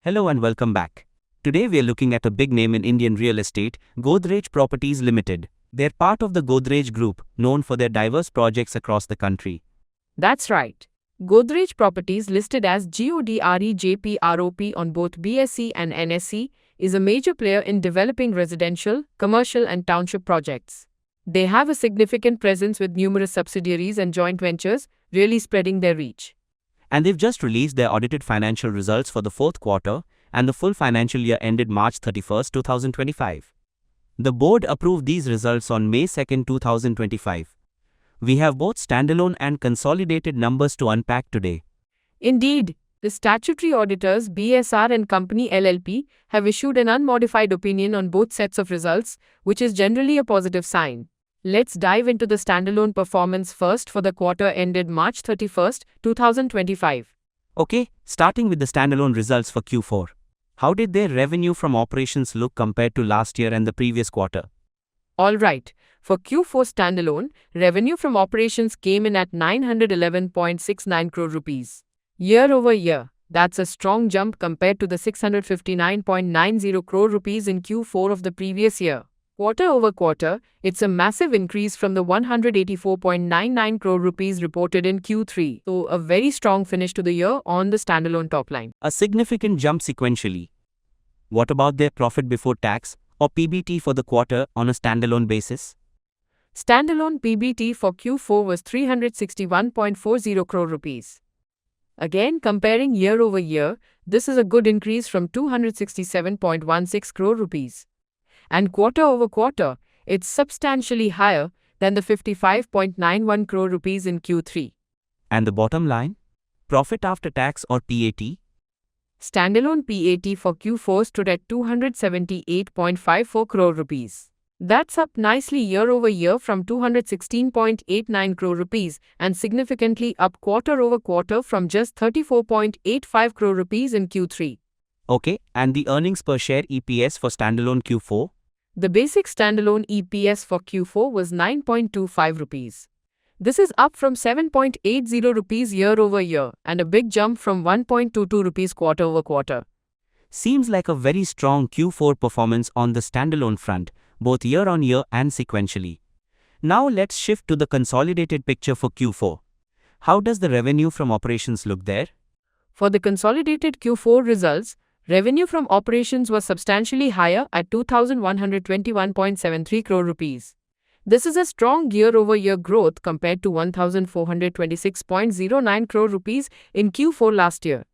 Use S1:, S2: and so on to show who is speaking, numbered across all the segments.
S1: Hello and welcome back. Today we are looking at a big name in Indian real estate, Godrej Properties Limited. They're part of the Godrej Group, known for their diverse projects across the country.
S2: That's right. Godrej Properties, listed as GODREJPROP on both BSE and NSE, is a major player in developing residential, commercial, and township projects. They have a significant presence with numerous subsidiaries and joint ventures, really spreading their reach.
S1: And they've just released their audited financial results for the fourth quarter, and the full financial year ended March 31, 2025. The board approved these results on May 2, 2025. We have both standalone and consolidated numbers to unpack today.
S2: Indeed, the statutory auditors BSR and Company LLP have issued an unmodified opinion on both sets of results, which is generally a positive sign. Let's dive into the standalone performance first for the quarter ended March 31, 2025.
S1: Okay, starting with the standalone results for Q4. How did their revenue from operations look compared to last year and the previous quarter?
S2: Alright, for Q4 standalone, revenue from operations came in at 911.69 crore rupees. Year over year, that's a strong jump compared to the 659.90 crore rupees in Q4 of the previous year. Quarter over quarter, it's a massive increase from the 184.99 crore rupees reported in Q3, so a very strong finish to the year on the standalone top line.
S1: A significant jump sequentially. What about their profit before tax, or PBT, for the quarter on a standalone basis?
S2: Standalone PBT for Q4 was 361.40 crore rupees. Again, comparing year over year, this is a good increase from 267.16 crore rupees. And quarter over quarter, it's substantially higher than the 55.91 crore rupees in Q3.
S1: And the bottom line? Profit after tax, or PAT?
S2: Standalone PAT for Q4 stood at 278.54 crore rupees. That's up nicely year over year from 216.89 crore rupees and significantly up quarter over quarter from just 34.85 crore rupees in Q3.
S1: Okay, and the earnings per share EPS for standalone Q4?
S2: The basic standalone EPS for Q4 was 9.25 rupees. This is up from 7.80 rupees year over year and a big jump from 1.22 rupees quarter over quarter.
S1: Seems like a very strong Q4 performance on the standalone front, both year on year and sequentially. Now let's shift to the consolidated picture for Q4. How does the revenue from operations look there?
S2: For the consolidated Q4 results, revenue from operations was substantially higher at 2,121.73 crore rupees. This is a strong year-over-year growth compared to 1,426.09 crore rupees in Q4 last year.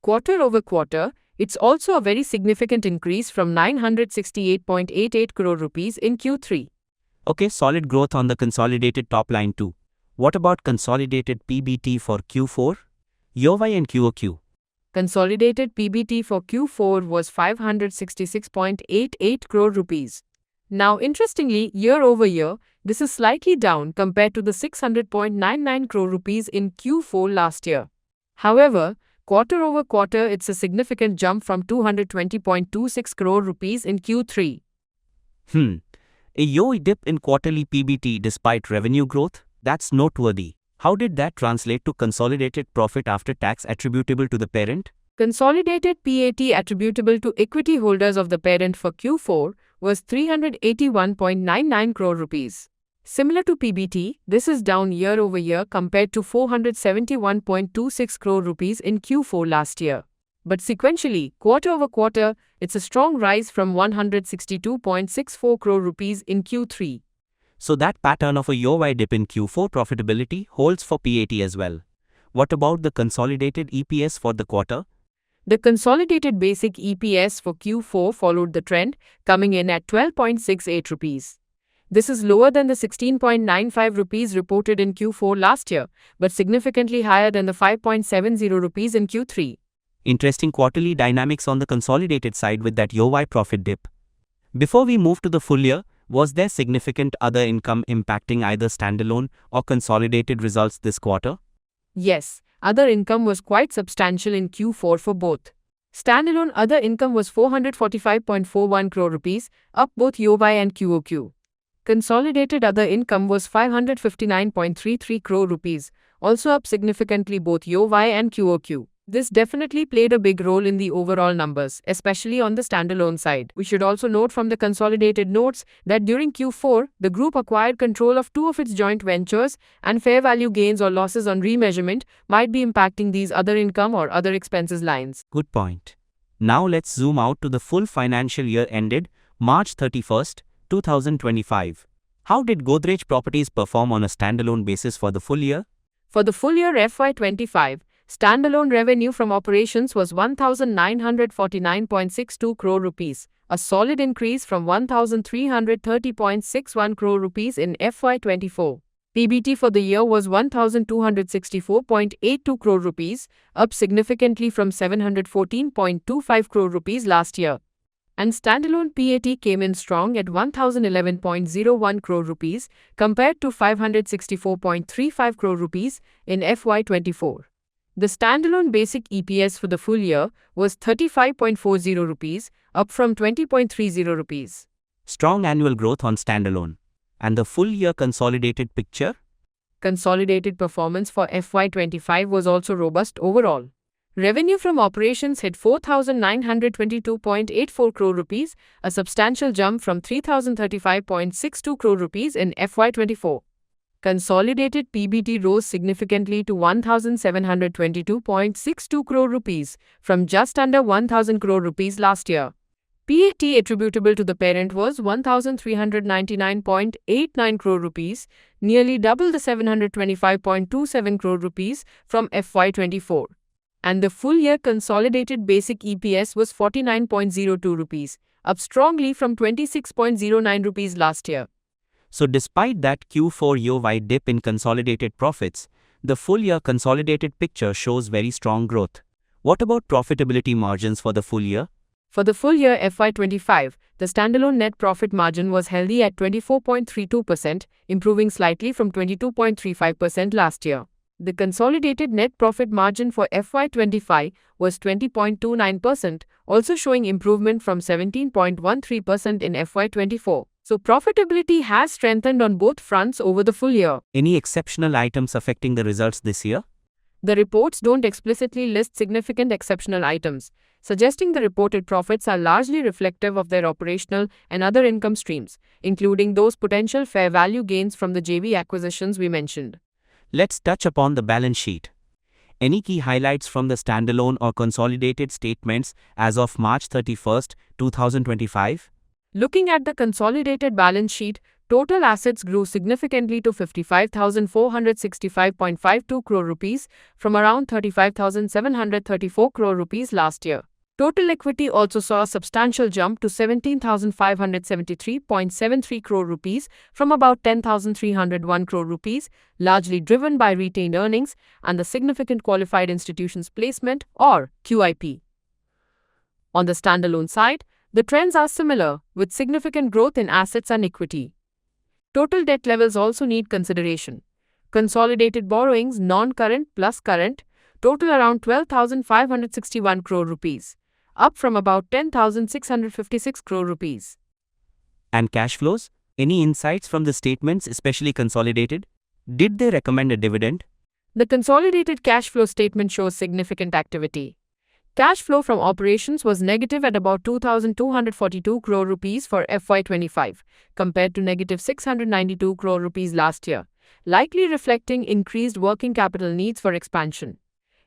S2: Quarter over quarter, it's also a very significant increase from 968.88 crore rupees in Q3.
S1: Okay, solid growth on the consolidated top line too. What about consolidated PBT for Q4? YoY and QoQ.
S2: Consolidated PBT for Q4 was 566.88 crore rupees. Now, interestingly, year over year, this is slightly down compared to the 600.99 crore rupees in Q4 last year. However, quarter over quarter, it's a significant jump from 220.26 crore rupees in Q3.
S1: A YoY dip in quarterly PBT despite revenue growth? That's noteworthy. How did that translate to consolidated profit after tax attributable to the parent?
S2: Consolidated PAT attributable to equity holders of the parent for Q4 was 381.99 crore rupees. Similar to PBT, this is down year over year compared to 471.26 crore rupees in Q4 last year. But sequentially, quarter over quarter, it's a strong rise from 162.64 crore rupees in Q3.
S1: So that pattern of a YoY dip in Q4 profitability holds for PAT as well. What about the consolidated EPS for the quarter?
S2: The consolidated basic EPS for Q4 followed the trend, coming in at 12.68 rupees. This is lower than the 16.95 rupees reported in Q4 last year, but significantly higher than the 5.70 rupees in Q3.
S1: Interesting quarterly dynamics on the consolidated side with that YoY profit dip. Before we move to the full year, was there significant other income impacting either standalone or consolidated results this quarter?
S2: Yes, other income was quite substantial in Q4 for both. Standalone other income was 445.41 crore rupees, up both YoY and QoQ. Consolidated other income was 559.33 crore rupees, also up significantly both YoY and QoQ. This definitely played a big role in the overall numbers, especially on the standalone side. We should also note from the consolidated notes that during Q4, the group acquired control of 2 of its joint ventures, and fair value gains or losses on remeasurement might be impacting these other income or other expenses lines.
S1: Good point. Now let's zoom out to the full financial year ended March 31st, 2025. How did Godrej Properties perform on a standalone basis for the full year?
S2: For the full year FY25, standalone revenue from operations was 1,949.62 crore rupees, a solid increase from 1,330.61 crore rupees in FY24. PBT for the year was 1,264.82 crore rupees, up significantly from 714.25 crore rupees last year. And standalone PAT came in strong at 1,011.01 crore rupees compared to 564.35 crore rupees in FY24. The standalone basic EPS for the full year was 35.40 rupees, up from 20.30 rupees.
S1: Strong annual growth on standalone. And the full year consolidated picture?
S2: Consolidated performance for FY25 was also robust overall. Revenue from operations hit 4,922.84 crore rupees, a substantial jump from 3,035.62 crore rupees in FY24. Consolidated PBT rose significantly to 1,722.62 crore rupees from just under 1,000 crore rupees last year. PAT attributable to the parent was 1,399.89 crore rupees, nearly double the 725.27 crore rupees from FY24. And the full year consolidated basic EPS was 49.02 rupees, up strongly from 26.09 rupees last year.
S1: So despite that Q4 year-wide dip in consolidated profits, the full year consolidated picture shows very strong growth. What about profitability margins for the full year?
S2: For the full year FY25, the standalone net profit margin was healthy at 24.32%, improving slightly from 22.35% last year. The consolidated net profit margin for FY25 was 20.29%, also showing improvement from 17.13% in FY24. So profitability has strengthened on both fronts over the full year.
S1: Any exceptional items affecting the results this year?
S2: The reports don't explicitly list significant exceptional items, suggesting the reported profits are largely reflective of their operational and other income streams, including those potential fair value gains from the JV acquisitions we mentioned.
S1: Let's touch upon the balance sheet. Any key highlights from the standalone or consolidated statements as of March 31st, 2025?
S2: Looking at the consolidated balance sheet, total assets grew significantly to 55,465.52 crore rupees from around 35,734 crore rupees last year. Total equity also saw a substantial jump to 17,573.73 crore rupees from about 10,301 crore rupees, largely driven by retained earnings and the significant qualified institutions placement or QIP. On the standalone side, the trends are similar, with significant growth in assets and equity. Total debt levels also need consideration. Consolidated borrowings, non-current plus current, total around 12,561 crore rupees, up from about 10,656 crore rupees.
S1: And cash flows? Any insights from the statements, especially consolidated? Did they recommend a dividend?
S2: The consolidated cash flow statement shows significant activity. Cash flow from operations was negative at about 2,242 crore rupees for FY25, compared to negative 692 crore rupees last year, likely reflecting increased working capital needs for expansion.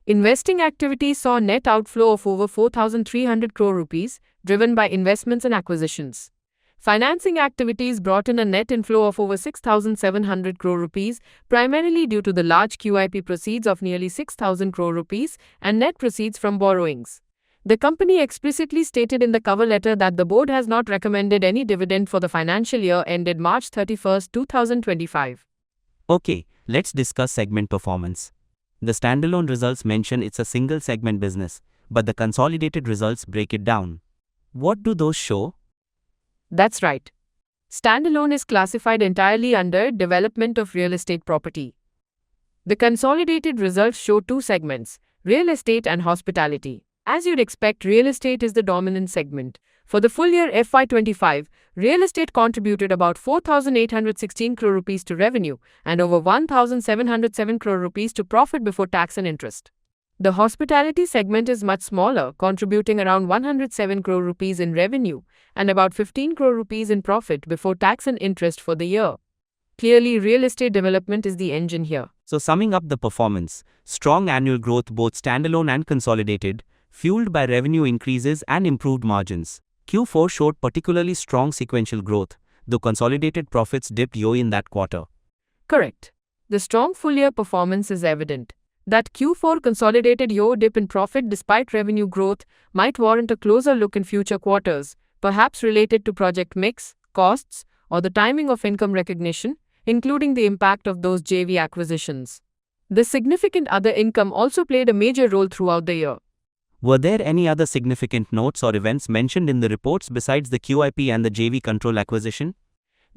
S2: Investing activities saw net outflow of over 4,300 crore rupees, driven by investments and acquisitions. Financing activities brought in a net inflow of over 6,700 crore rupees, primarily due to the large QIP proceeds of nearly 6,000 crore rupees and net proceeds from borrowings. The company explicitly stated in the cover letter that the board has not recommended any dividend for the financial year ended March 31, 2025.
S1: Okay, let's discuss segment performance. The standalone results mention it's a single segment business, but the consolidated results break it down. What do those show?
S2: That's right. Standalone is classified entirely under development of real estate property. The consolidated results show two segments, real estate and hospitality. As you'd expect, real estate is the dominant segment. For the full year FY25, real estate contributed about 4,816 crore rupees to revenue and over 1,707 crore rupees to profit before tax and interest. The hospitality segment is much smaller, contributing around 107 crore rupees in revenue and about 15 crore rupees in profit before tax and interest for the year. Clearly, real estate development is the engine here.
S1: So summing up the performance, strong annual growth both standalone and consolidated, fueled by revenue increases and improved margins. Q4 showed particularly strong sequential growth, though consolidated profits dipped year in that quarter.
S2: Correct. The strong full-year performance is evident. That Q4 consolidated year dip in profit despite revenue growth might warrant a closer look in future quarters, perhaps related to project mix, costs, or the timing of income recognition, including the impact of those JV acquisitions. The significant other income also played a major role throughout the year.
S1: Were there any other significant notes or events mentioned in the reports besides the QIP and the JV Control acquisition?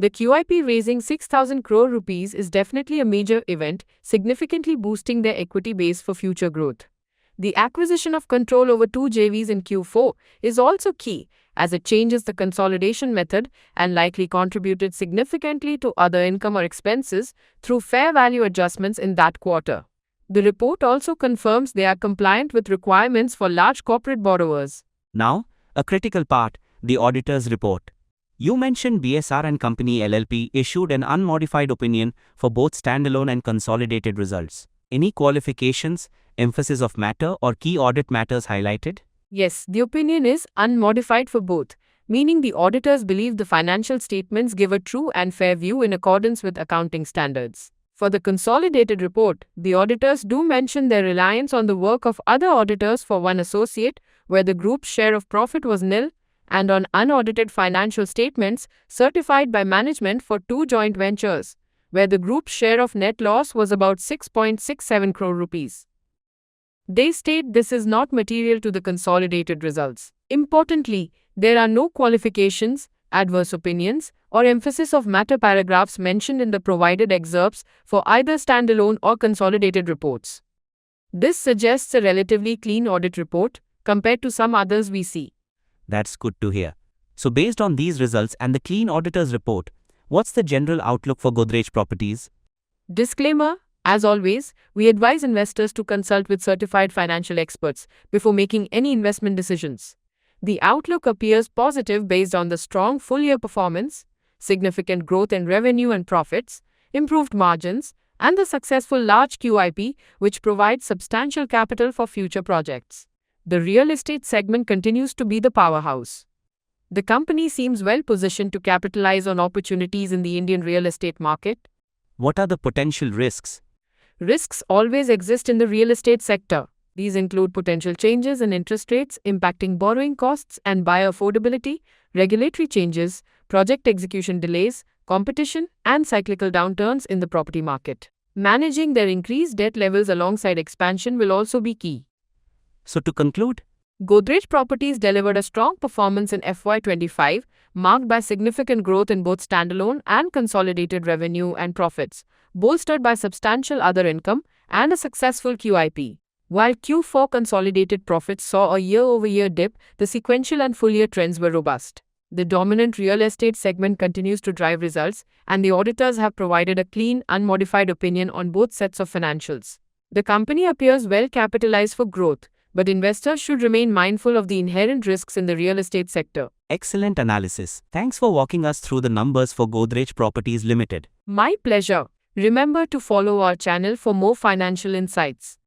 S2: The QIP raising 6,000 crore rupees is definitely a major event, significantly boosting their equity base for future growth. The acquisition of control over 2 JVs in Q4 is also key, as it changes the consolidation method and likely contributed significantly to other income or expenses through fair value adjustments in that quarter. The report also confirms they are compliant with requirements for large corporate borrowers.
S1: Now, a critical part, the auditor's report. You mentioned BSR and Company LLP issued an unmodified opinion for both standalone and consolidated results. Any qualifications, emphasis of matter, or key audit matters highlighted?
S2: Yes, the opinion is unmodified for both, meaning the auditors believe the financial statements give a true and fair view in accordance with accounting standards. For the consolidated report, the auditors do mention their reliance on the work of other auditors for one associate, where the group's share of profit was nil, and on unaudited financial statements certified by management for 2 joint ventures, where the group's share of net loss was about 6.67 crore rupees. They state this is not material to the consolidated results. Importantly, there are no qualifications, adverse opinions, or emphasis of matter paragraphs mentioned in the provided excerpts for either standalone or consolidated reports. This suggests a relatively clean audit report compared to some others we see.
S1: That's good to hear. So based on these results and the clean auditor's report, what's the general outlook for Godrej Properties?
S2: Disclaimer: as always, we advise investors to consult with certified financial experts before making any investment decisions. The outlook appears positive based on the strong full-year performance, significant growth in revenue and profits, improved margins, and the successful large QIP, which provides substantial capital for future projects. The real estate segment continues to be the powerhouse. The company seems well positioned to capitalize on opportunities in the Indian real estate market.
S1: What are the potential risks?
S2: Risks always exist in the real estate sector. These include potential changes in interest rates impacting borrowing costs and buyer affordability, regulatory changes, project execution delays, competition, and cyclical downturns in the property market. Managing their increased debt levels alongside expansion will also be key.
S1: So to conclude,
S2: Godrej Properties delivered a strong performance in FY25, marked by significant growth in both standalone and consolidated revenue and profits, bolstered by substantial other income and a successful QIP. While Q4 consolidated profits saw a year-over-year dip, the sequential and full-year trends were robust. The dominant real estate segment continues to drive results, and the auditors have provided a clean, unmodified opinion on both sets of financials. The company appears well capitalized for growth, but investors should remain mindful of the inherent risks in the real estate sector.
S1: excellent analysis. Thanks for walking us through the numbers for Godrej Properties Limited.
S2: My pleasure. Remember to follow our channel for more financial insights.